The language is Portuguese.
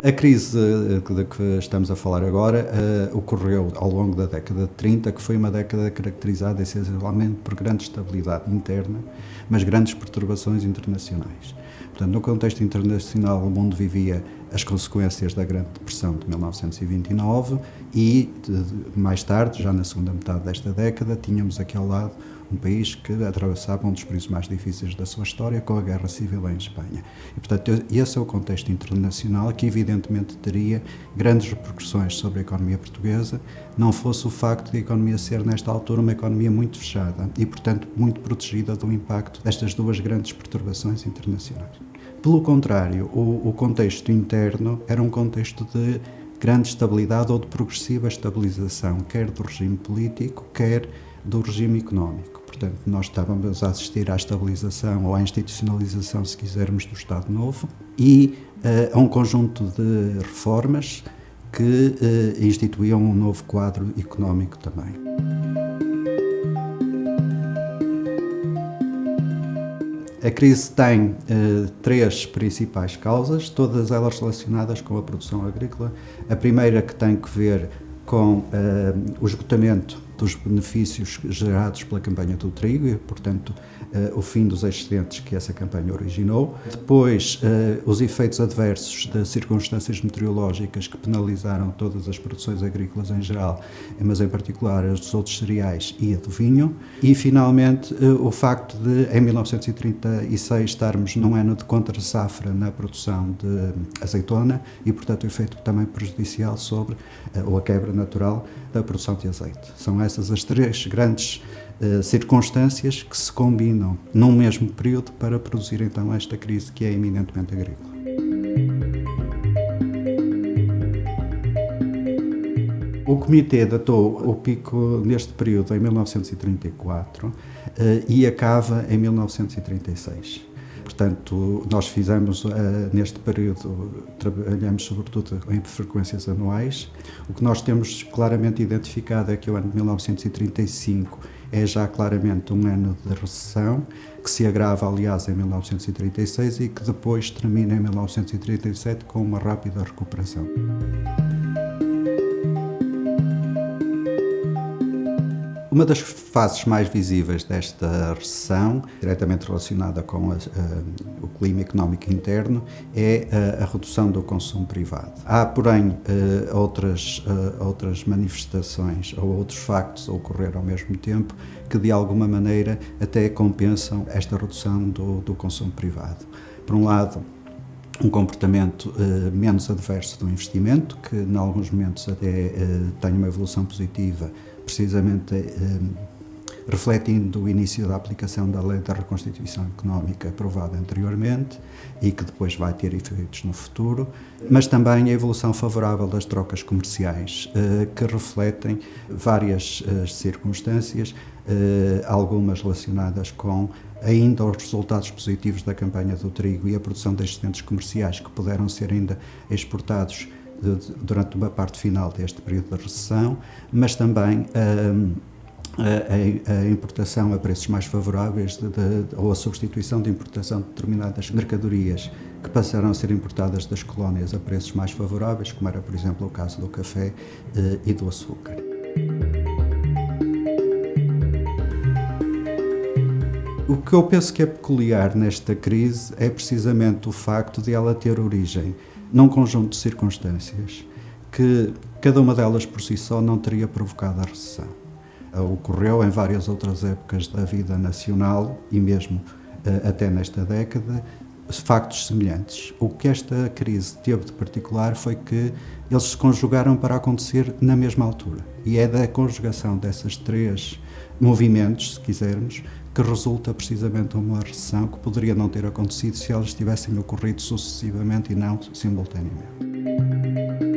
A crise de que estamos a falar agora ocorreu ao longo da década de 30, que foi uma década caracterizada essencialmente por grande estabilidade interna, mas grandes perturbações internacionais. Portanto, no contexto internacional, o mundo vivia as consequências da Grande Depressão de 1929 e, mais tarde, já na segunda metade desta década, tínhamos aqui ao lado um país que atravessava um dos períodos mais difíceis da sua história, com a Guerra Civil em Espanha. E, portanto, esse é o contexto internacional que, evidentemente, teria grandes repercussões sobre a economia portuguesa, não fosse o facto de a economia ser, nesta altura, uma economia muito fechada e, portanto, muito protegida do impacto destas duas grandes perturbações internacionais. Pelo contrário, o contexto interno era um contexto de grande estabilidade ou de progressiva estabilização, quer do regime político, quer do regime económico. Portanto, nós estávamos a assistir à estabilização ou à institucionalização, se quisermos, do Estado Novo e a um conjunto de reformas que instituíam um novo quadro económico também. A crise tem três principais causas, todas elas relacionadas com a produção agrícola. A primeira, que tem que ver com o esgotamento dos benefícios gerados pela campanha do trigo e, portanto, o fim dos excedentes que essa campanha originou. Depois, os efeitos adversos das circunstâncias meteorológicas que penalizaram todas as produções agrícolas em geral, mas em particular as dos outros cereais e a do vinho. E, finalmente, o facto de, em 1936, estarmos num ano de contra-safra na produção de azeitona e, portanto, o efeito também prejudicial sobre, ou a quebra natural, da produção de azeite. São essas as três grandes circunstâncias que se combinam num mesmo período para produzir então esta crise que é eminentemente agrícola. O Comitê datou o pico neste período em 1934 e acaba em 1936. Portanto, nós fizemos, neste período, trabalhamos sobretudo em frequências anuais. O que nós temos claramente identificado é que o ano de 1935 é já claramente um ano de recessão, que se agrava, aliás, em 1936 e que depois termina em 1937 com uma rápida recuperação. Uma das fases mais visíveis desta recessão, diretamente relacionada com o clima económico interno, é a redução do consumo privado. Há, porém, outras manifestações ou outros factos a ocorrer ao mesmo tempo que, de alguma maneira, até compensam esta redução do consumo privado. Por um lado, um comportamento menos adverso do investimento, que, em alguns momentos, até tem uma evolução positiva, precisamente refletindo o início da aplicação da Lei da Reconstituição Económica aprovada anteriormente e que depois vai ter efeitos no futuro, mas também a evolução favorável das trocas comerciais, que refletem várias circunstâncias, algumas relacionadas com ainda os resultados positivos da campanha do trigo e a produção de excedentes comerciais que puderam ser ainda exportados durante uma parte final deste período de recessão, mas também a importação a preços mais favoráveis ou a substituição de importação de determinadas mercadorias que passaram a ser importadas das colónias a preços mais favoráveis, como era, por exemplo, o caso do café e do açúcar. O que eu penso que é peculiar nesta crise é precisamente o facto de ela ter origem num conjunto de circunstâncias que cada uma delas por si só não teria provocado a recessão. Ocorreu em várias outras épocas da vida nacional e mesmo até nesta década factos semelhantes. O que esta crise teve de particular foi que eles se conjugaram para acontecer na mesma altura. E é da conjugação desses três movimentos, se quisermos, que resulta precisamente uma recessão que poderia não ter acontecido se elas tivessem ocorrido sucessivamente e não simultaneamente.